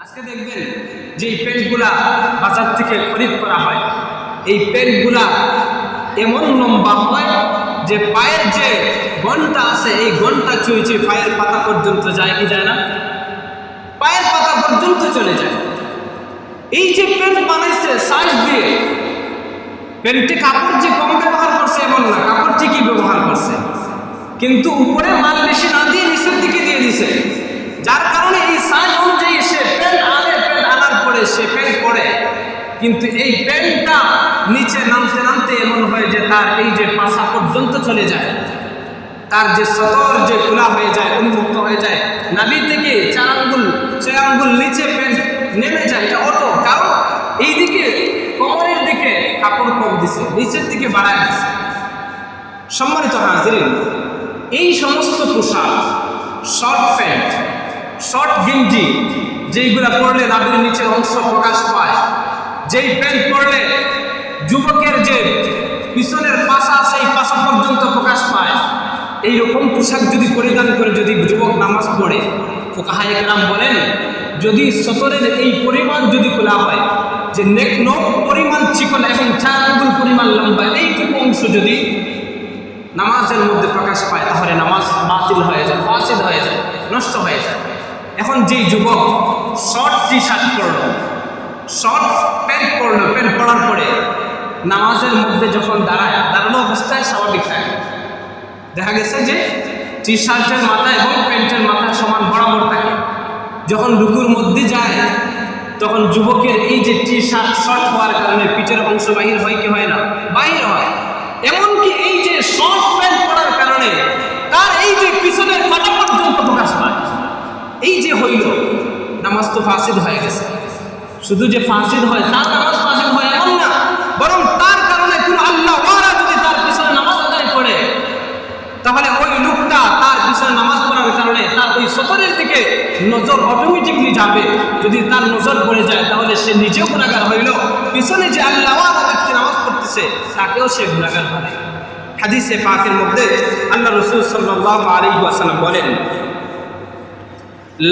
আজকে দেখবেন যে এই প্যান্টগুলা বাজার থেকে খরিদ করা হয়, এই প্যান্টগুলা এমন লম্বা হয় যে পায়ের যে ঘন্টা আছে এই ঘন্টা চুই চুই পায়ের পাতা পর্যন্ত যায় কি যায় না? পায়ের পাতা পর্যন্ত চলে যায়। এই যে প্যান্ট বানাইছে সাইজ দিয়ে, প্যান্টে কাপড় যে কম ব্যবহার করছে এমন না, কাপড় ঠিকই ব্যবহার করছে, কিন্তু উপরে মাল বেশি না দিয়ে নিচের দিকে দিয়ে দিছে, যার কারণে এই সাইজ অনুযায়ী সে প্যান্ট আনে, প্যান্ট আনার পরে সে প্যান্ট পরে, কিন্তু এই প্যান্টটা নিচে নামতে নামতে এমন হয় যে তার এই যে পাশা পর্যন্ত চলে যায়, তার যে সতর যে খোলা হয়ে যায়, উন্মুক্ত হয়ে যায়, নাভি থেকে 4 আঙ্গুল নিচে প্যান্ট নেমে যায়। এটা অটো, কারণ এই দিকে কোমরের দিকে কাপড় কম দিছে, নিচের দিকে বাড়ায় দিছে। সম্মানিত হাজিরিন, এই সমস্ত পোশাক, শর্ট প্যান্ট, শর্ট গেঞ্জি, যেইগুলা পরলে নাভির নিচের অংশ প্রকাশ পায়, যেই প্যান্ট পরলে যুবকের যে পিছনের পাশা সেই পাশা পর্যন্ত প্রকাশ পায়, এইরকম পোশাক যদি পরিধান করে যদি যুবক নামাজ পড়ে, ফুকাহায়ে কেরাম বলেন যদি সতরের এই পরিমাণ যদি খোলা হয়, যে নেক পরিমাণ চিকন এবং 4 আঙ্গুল পরিমাণ লম্বা, এইটুকু অংশ যদি নামাজের মধ্যে প্রকাশ পায়, তাহলে নামাজ বাতিল হয়ে যায়, ফাসিদ হয়ে যায়, নষ্ট হয়ে যায়। এখন যেই যুবক শর্ট টি শার্ট পরলো, শর্ট প্যান্ট পরলো, প্যান্ট পরার পরে নামাজের মধ্যে যখন দাঁড়ায়, দাঁড়ানো অবস্থায় স্বাভাবিক থাকে, দেখা গেছে যে টি শার্টের মাথা এবং প্যান্টের মাথা সমান বরাবর থাকে। যখন রুকুর মধ্যে যায় তখন যুবকের এই যে টি শার্ট শর্ট হওয়ার কারণে পিঠের অংশ বাহির হয় কি হয় না? বাহির হয়। এমনকি এই যে শর্ট প্যান্ট পরার কারণে তার এই যে পিছনের পাটা পর্যন্ত প্রকাশ পায়, এই যে হইল, নামাজ তো ফাসিদ হয়ে গেছে। শুধু যে ফাসিদ হয় তার নামাজ ফাসিদ হয় এমন না, বরং তার কারণে কোনো আল্লাহ ওয়ারা যদি তার পিছনে নামাজ আদায় করে, তাহলে ওই লোকটা তার পিছনে নামাজ পড়ার কারণে তার ওই সতরের দিকে নজর অটোমেটিকলি যাবে। যদি তার নজর পড়ে যায় তাহলে সে নিজেও গুনাহগার হইল, পিছনে যে আল্লাহ ওয়ালা ব্যক্তি নামাজ পড়তেছে তাকেও সে গুনাহগার বানায়। হাদিসে পাকের মধ্যে আল্লাহ রাসূল সাল্লাল্লাহু আলাইহি ওয়াসাল্লাম বলেন,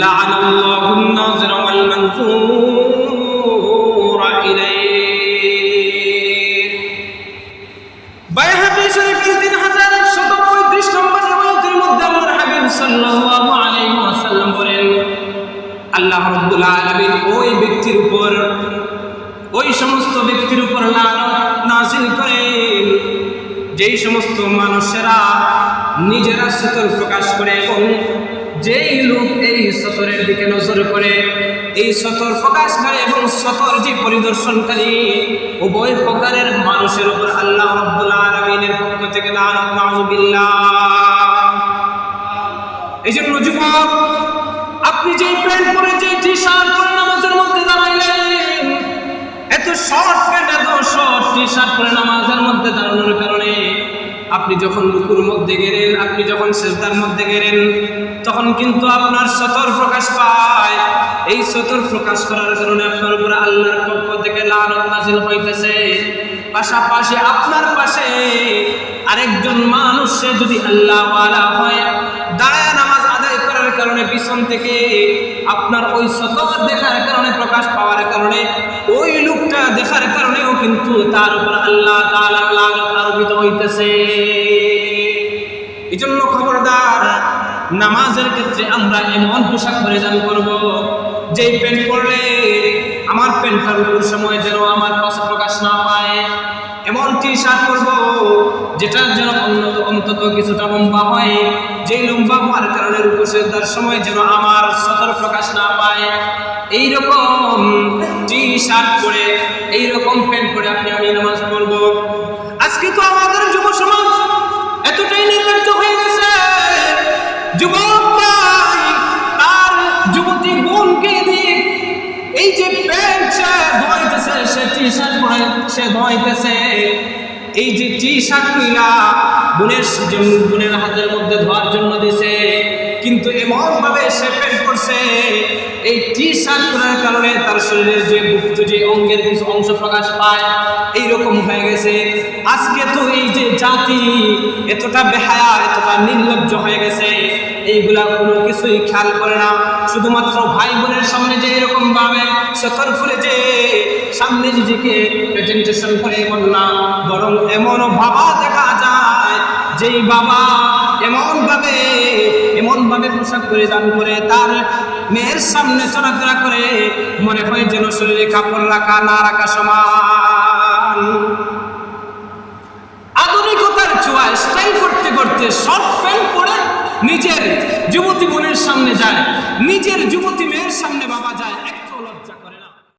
লাআনাল্লাহুন নাযিরা ওয়াল মানযুরা ইলাইহি। বাইহাকী শরীফের 3135 নম্বর riwayতের মধ্যে আল্লাহর হাবিব সাল্লাল্লাহু আলাইহি ওয়াসাল্লাম বলেন, আল্লাহ রাব্বুল আলামিন ওই ব্যক্তির উপর, ওই সমস্ত ব্যক্তির উপর লানত নাযিল করেন যেই সমস্ত মানুষেরা নিজেরা সতর প্রকাশ করে এবং যেই লোক এই সতরের দিকে নজর করে, এই সতর প্রকাশকারী এবং সতর যে পরিদর্শনকারী, উভয় প্রকারের মানুষের উপর আল্লাহ রাব্বুল আলামিনের পক্ষ থেকে লানত, নাউযুবিল্লাহ। এই জন্য যুবক, আপনি যে প্যান্ট পরে, যে টি শার্ট পরে নামাজের মধ্যে দাঁড়াইলেন, এত শর্ট প্যান্ট, এত শর্ট টি শার্ট পরে নামাজের মধ্যে দাঁড়ানোর কারণে আপনি যখন রুকুর মধ্যে গেলেন, আপনি যখন সিজদার মধ্যে গেলেন, তখন কিন্তু আপনার সতর প্রকাশ পায়। এই সতর প্রকাশ করার কারণে আপনার উপরে আল্লাহর পক্ষ থেকে লানত নাযিল হইতেছে। পাশাপাশি আপনার পাশে আরেকজন মানুষ, সে যদি আল্লাহ ওয়ালা হয়, দাঁড়ায় নামাজ আদায় করার কারণে পিছন থেকে আপনার ওই সতর দেখার কারণে, প্রকাশ পাওয়ার কারণে, ওই লোকটা দেখার কারণেও কিন্তু তার উপর আল্লাহ তাআলা লানত আরোপিত হইতেছে। এজন্য খবরদার, নামাজের ক্ষেত্রে আমরা এমন পোশাক পরিধান করব, যেই প্যান্ট পরলে আমার প্যান্টটার রুকুর সময় যেন আমার পাশে প্রকাশ না পায়, এমন টি শার্ট পরবো যেটার যেন অন্তত কিছুটা লম্বা হয়, যেই লম্বা হওয়ার কারণে রুকু সিজদার সময় যেন আমার সতর প্রকাশ না পায়। এইরকম টি শার্ট পরে, এইরকম প্যান্ট পরে আপনি আমি নামাজ পড়বো। আজকে তো আমাদের যুব সমাজ এতটাই নির্লজ্জ হয়ে গেছে, যুবক ভাই তার যুবতী বোনকে দিয়ে এই যে প্যান্ট সে ধোয়াইতেছে, সে টি শার্ট পরে সে ধোয়াইতেছে, এই যে টি শার্ট কিনা বোনের হাতের মধ্যে ধোয়ার জন্য দিছে, কিন্তু এমন ভাবে সে প্যান্ট করছে, এই টি শার্ট পরার কারণে তার শরীরের যে গুপ্ত যে অঙ্গের কিছু অংশ প্রকাশ পায়, এইরকম হয়ে গেছে। আজকে তো এই যে জাতি এতটা বেহায়া, এতটা নির্লজ্জ হয়ে গেছে, এইগুলা কোনো কিছুই খেয়াল করে না। শুধুমাত্র ভাই বোনের সামনে যে এরকম বা সতর করে যে সামনে নিজেকে প্রেজেন্টেশন করে এমন না, বরং এমনও বাবা দেখা যায় যেই বাবা এমনভাবে পোশাক পরিধান করে তার মেয়ের সামনে চলাফেরা করে মনে হয় যেন শরীরে কাপড় রাখা না রাখা সমান। আধুনিকতার ছোঁয়ায় স্টাইল করতে করতে শর্ট প্যান্ট পরে নিজের যুবতী বোনের সামনে যায়, নিজের যুবতী মেয়ের সামনে বাবা যায়।